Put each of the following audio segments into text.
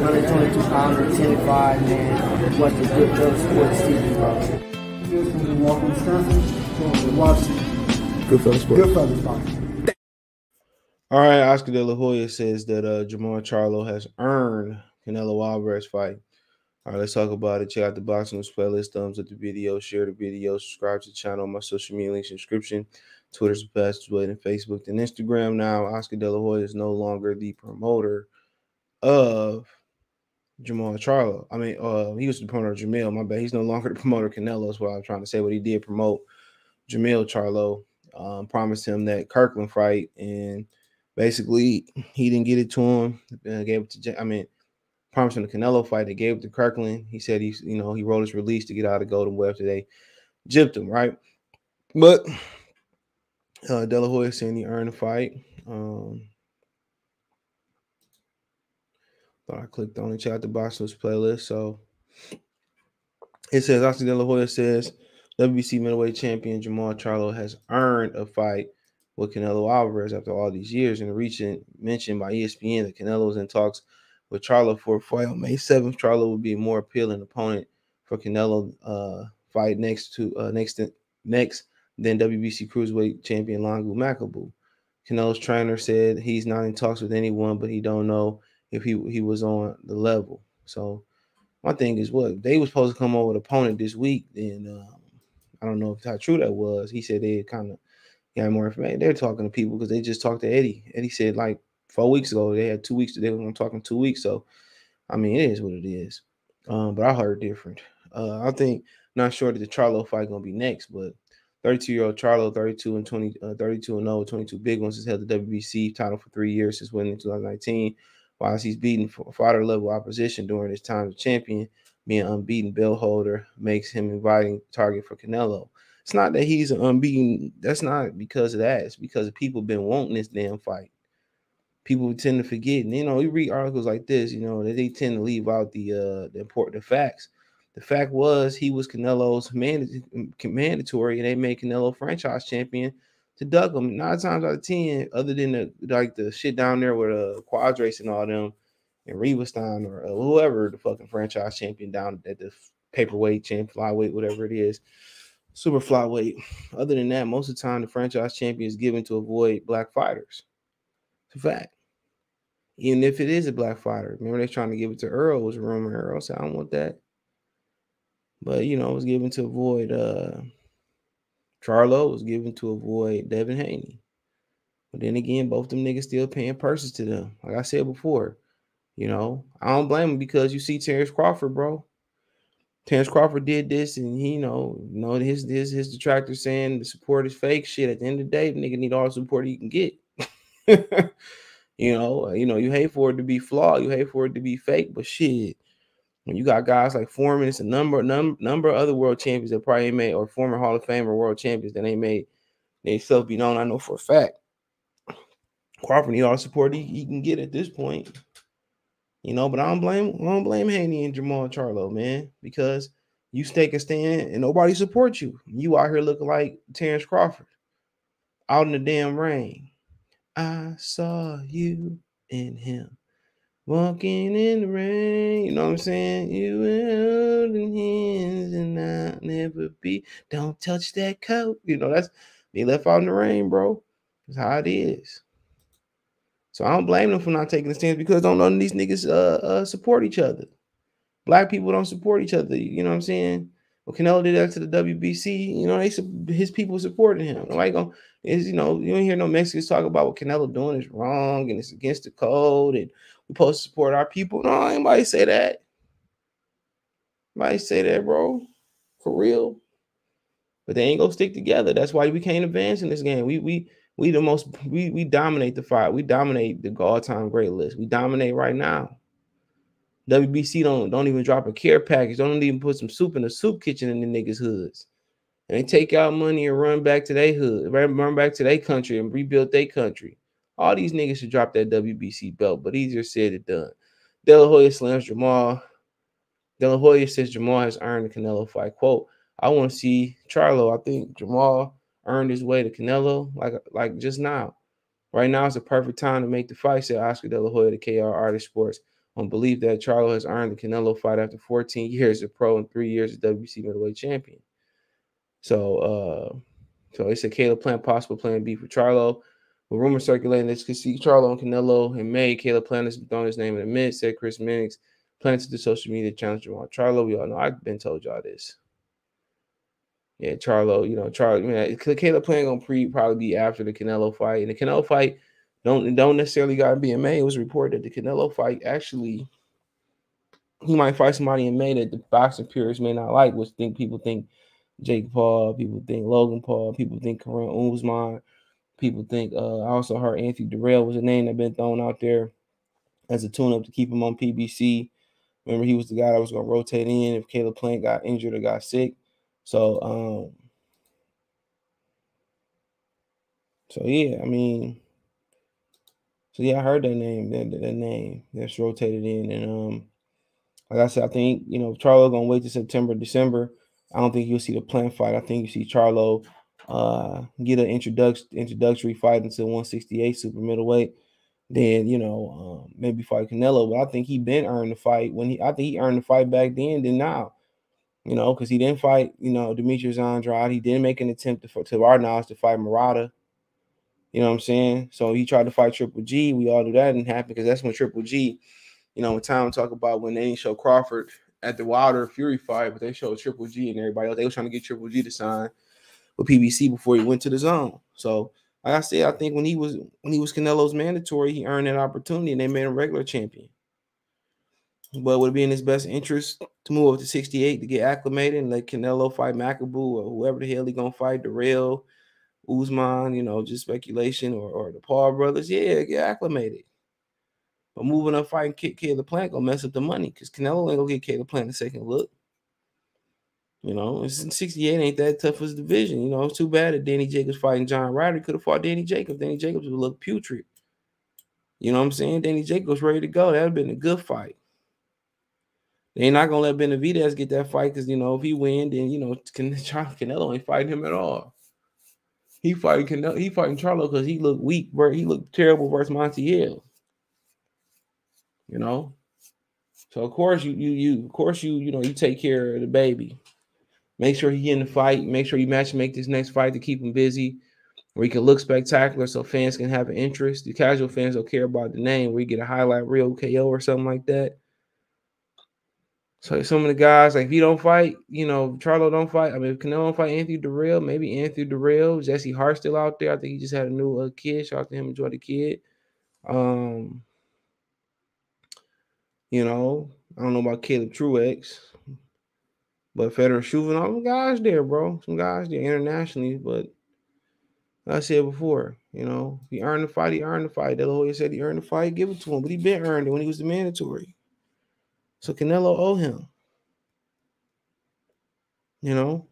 122 pounds at 10-5, man. Watch the Good Fellas Sports TV, bro. Here's from Milwaukee, Wisconsin. Watch Good Fellas Sports. Good Fellas Boxing. All right, Oscar De La Hoya says that Jermall Charlo has earned Canelo Alvarez fight. All right, let's talk about it. Check out the Boxing News playlist. Thumbs up the video, share the video, subscribe to the channel. My social media links in the description. Twitter's the fastest way than Facebook and Instagram. Now, Oscar De La Hoya is no longer the promoter of Jermall Charlo. I mean, he was the promoter of Jermall. My bad. He's no longer the promoter of Canelo. That's what I was trying to say. But he did promote Jermall Charlo. Promised him that Kirkland fight, and basically he didn't get it to him. Gave it to. Promised him the Canelo fight. They gave it to Kirkland. He said he wrote his release to get out of Golden Web today. Gypped him, right? But De La Hoya saying he earned the fight. Thought I clicked on it. Check out the Boxing News playlist. So it says Oscar De La Hoya says WBC middleweight champion Jermall Charlo has earned a fight with Canelo Alvarez after all these years. In a recent mention by ESPN that Canelo was in talks with Charlo for a fight on May 7th. Charlo would be a more appealing opponent for Canelo fight next than WBC cruiserweight champion Longu Makabu. Canelo's trainer said he's not in talks with anyone, but he don't know if he was on the level. So my thing is, what they was supposed to come over with an opponent this week, and I don't know how true that was. He said they kind of got more information. They're talking to people because they just talked to Eddie. Eddie said like 4 weeks ago they had 2 weeks. They were going to talk in 2 weeks. So I mean, it is what it is. But I heard different. I think not sure that the Charlo fight gonna be next, but 32-year-old Charlo, 32-0, 22 big ones, has held the WBC title for 3 years since winning in 2019. While he's beaten fighter level opposition during his time as champion, being unbeaten belt holder makes him inviting target for Canelo. It's not that he's unbeaten. That's not because of that. It's because of people been wanting this damn fight. People tend to forget, and you read articles like this, that they tend to leave out the important facts. The fact was he was Canelo's mandatory, and they made Canelo franchise champion to duck him 9 times out of 10. Other than the shit down there with Quadrace and all them, and Rivastein or whoever the fucking franchise champion down at the paperweight champ, flyweight, whatever it is, super flyweight. Other than that, most of the time the franchise champion is given to avoid black fighters. It's a fact. Even if it is a black fighter. Remember they trying to give it to Earl. It was a rumor. Earl said, I don't want that. But, it was given to avoid Charlo. Was given to avoid Devin Haney. But then again, both them niggas still paying purses to them. Like I said before, I don't blame them because you see Terence Crawford, bro. Terence Crawford did this, and he, his detractors saying the support is fake shit. At the end of the day, the nigga need all the support he can get. You hate for it to be flawed, you hate for it to be fake, but shit, when you got guys like Foreman, it's a number of other world champions that probably ain't made, or former Hall of Fame or world champions that ain't made themselves be known. I know for a fact Crawford need all the support he can get at this point. But I don't blame Haney and Jermall Charlo, man, because you take a stand and nobody supports you. You out here looking like Terence Crawford out in the damn rain. I saw you and him walking in the rain. You know what I'm saying? You were holding hands and I'll never be. Don't touch that coat. That's they left out in the rain, bro. That's how it is. So I don't blame them for not taking a stance because none of these niggas support each other. Black people don't support each other. You know what I'm saying? Well, Canelo did that to the WBC. His people supported him. Nobody gonna you don't hear no Mexicans talk about what Canelo doing is wrong and it's against the code and we're supposed to support our people. No, anybody say that. Nobody say that, bro. For real. But they ain't gonna stick together. That's why we can't advance in this game. We dominate the fight. We dominate the all-time great list. We dominate right now. WBC don't even drop a care package. Don't even put some soup in the soup kitchen in the niggas' hoods. And they take out money and run back to their hood, run back to their country and rebuild their country. All these niggas should drop that WBC belt, but easier said than done. De La Hoya slams Jermall. De La Hoya says Jermall has earned the Canelo fight. Quote, I want to see Charlo. I think Jermall earned his way to Canelo like just now. Right now is the perfect time to make the fight, said Oscar De La Hoya to KR Artist Sports. on belief that Charlo has earned the Canelo fight after 14 years as pro and 3 years as WBC middleweight champion. So they said Caleb Plant possible plan B for Charlo. With rumors circulating that could see Charlo and Canelo in May, Caleb Plant has thrown his name in the mix, said Chris Minix. Plans to the social media challenge Jermall Charlo. We all know I've been told y'all this. Yeah, Charlo, Charlo, Caleb Plant gonna probably be after the Canelo fight. And the Canelo fight don't necessarily gotta be in May. It was reported that the Canelo fight actually he might fight somebody in May that the boxing purists may not like, which people think Jake Paul, people think Logan Paul, people think Kareem Usman, people think I also heard Anthony Durrell was a name that been thrown out there as a tune-up to keep him on PBC. Remember, he was the guy that was gonna rotate in if Caleb Plant got injured or got sick. So yeah, I mean, I heard that name, that name that's rotated in, and like I said, I think Charlo gonna wait till September, December. I don't think you'll see the Plant fight. I think you see Charlo get an introductory fight into 168 super middleweight. Then maybe fight Canelo, but I think he been earned the fight I think he earned the fight back then than now. Because he didn't fight Demetrius Andrade. He didn't make an attempt to our knowledge to fight Murata. You know what I'm saying? So he tried to fight Triple G. We all knew that didn't happen because that's when Triple G, when Tom talk about when they didn't show Crawford at the Wilder Fury fight, but they showed Triple G and everybody else. They was trying to get Triple G to sign with PBC before he went to the zone. So like I said, I think when he was Canelo's mandatory, he earned that opportunity and they made him regular champion. But it would be in his best interest to move up to 68 to get acclimated and let Canelo fight McAboo or whoever the hell he gonna fight, Darrell, Usman, just speculation, or the Paul brothers. Yeah, get acclimated. But moving up fighting Caleb Plant gonna mess up the money because Canelo ain't gonna get Caleb Plant a second look. It's 68 ain't that tough as division. It's too bad that Danny Jacobs fighting John Ryder. Could have fought Danny Jacobs. Danny Jacobs would look putrid. You know what I'm saying? Danny Jacobs ready to go. That would have been a good fight. They ain't not gonna let Benavidez get that fight because if he win, then Canelo ain't fighting him at all. He fighting Charlo because he looked weak, bro. He looked terrible versus Montiel. So of course you take care of the baby. Make sure he in the fight. Make sure you make this next fight to keep him busy, where he can look spectacular, so fans can have an interest. The casual fans don't care about the name. Where you get a highlight reel KO or something like that. So some of the guys, like if he don't fight, Charlo don't fight. I mean, if Canelo don't fight Anthony Durrell, maybe Anthony Durrell, Jesse Hart still out there. I think he just had a new kid. Shout out to him, enjoy the kid. I don't know about Caleb Truex, but Federer Chauvin, all the guys there, bro. Some guys there internationally, but like I said before, he earned the fight. He earned the fight. De La Hoya said he earned the fight. Give it to him, but he been earned it when he was the mandatory. So Canelo owe him. And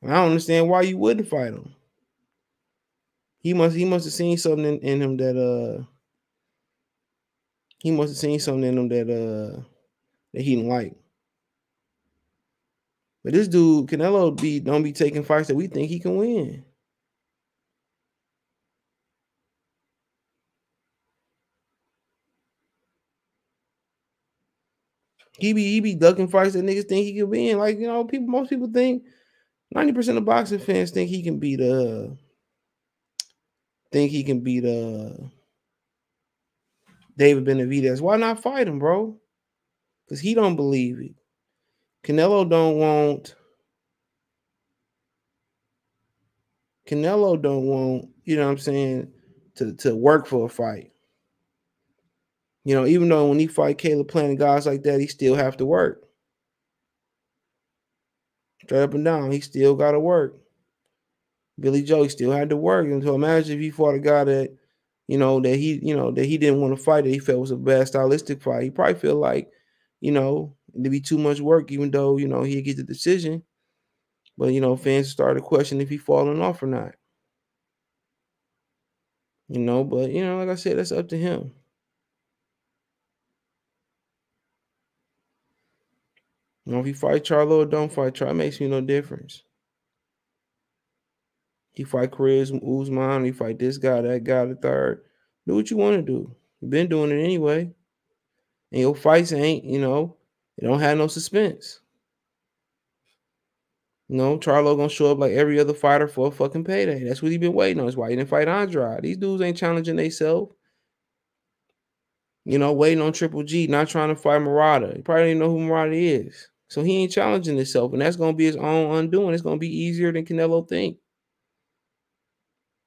I don't understand why you wouldn't fight him. He must have seen something in him that he didn't like. But this dude, Canelo, don't be taking fights that we think he can win. He be ducking fights that niggas think he can win. Like, most people think 90% of boxing fans think he can beat David Benavidez. Why not fight him, bro? Because he don't believe it. Canelo don't want, you know what I'm saying, to work for a fight. Even though when he fight Caleb Plant and guys like that, he still have to work. Straight up and down, he still got to work. Billy Joe, he still had to work. And so imagine if he fought a guy that, that he didn't want to fight, that he felt was a bad stylistic fight. He probably feel like, it'd be too much work, even though, he'd get the decision. But, fans started to question if he falling off or not. But, like I said, that's up to him. If he fight Charlo or don't fight Charlo, it makes me no difference. He fight Chris Usman, he fight this guy, that guy, the third. Do what you want to do. You've been doing it anyway. And your fights ain't, it don't have no suspense. Charlo gonna show up like every other fighter for a fucking payday. That's what he been waiting on. That's why he didn't fight Andrade. These dudes ain't challenging themselves. Waiting on Triple G, not trying to fight Murata. He probably didn't know who Murata is. So he ain't challenging himself, and that's gonna be his own undoing. It's gonna be easier than Canelo think.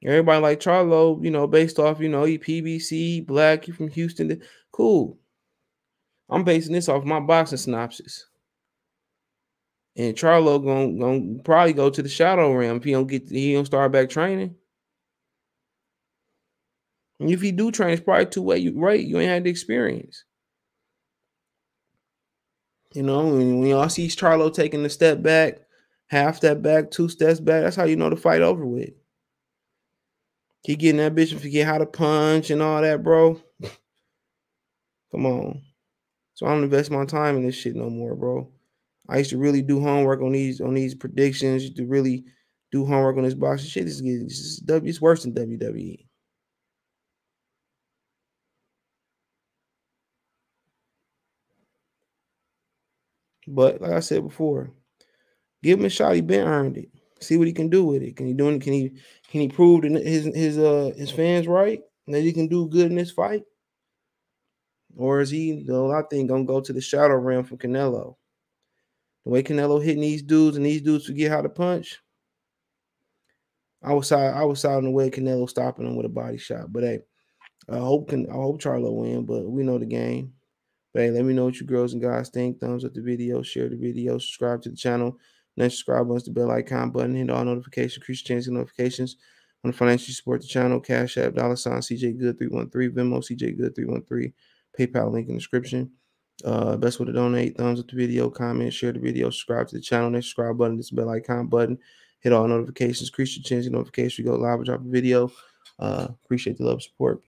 Everybody like Charlo, based off, he PBC, black, he from Houston. Cool. I'm basing this off my boxing synopsis. And Charlo gonna probably go to the shadow realm if he don't start back training. And if he do train, it's probably too late. You ain't had the experience. When y'all see Charlo taking a step back, half step back, 2 steps back, that's how you know the fight over with. He getting that bitch and forget how to punch and all that, bro. Come on. So I don't invest my time in this shit no more, bro. I used to really do homework on these predictions. To really do homework on this boxing shit. It's worse than WWE. But like I said before, give him a shot. He been earned it. See what he can do with it. Can he prove his fans right that he can do good in this fight? Or is he, I think, gonna go to the shadow realm from Canelo? The way Canelo hitting these dudes and these dudes forget how to punch. I was side on the way Canelo stopping him with a body shot. But hey, I hope Charlo win, but we know the game. But hey, let me know what you girls and guys think. Thumbs up the video, share the video, subscribe to the channel. Next subscribe button is the bell icon button. Hit all notifications, increase your chance of notifications. Want to financially support the channel? Cash App, $ CJ Good 313, Venmo CJ Good 313, PayPal link in the description. Best way to donate. Thumbs up the video, comment, share the video, subscribe to the channel. Next subscribe button is the bell icon button. Hit all notifications, increase your chance of notifications. We go live or drop a video. Appreciate the love and support.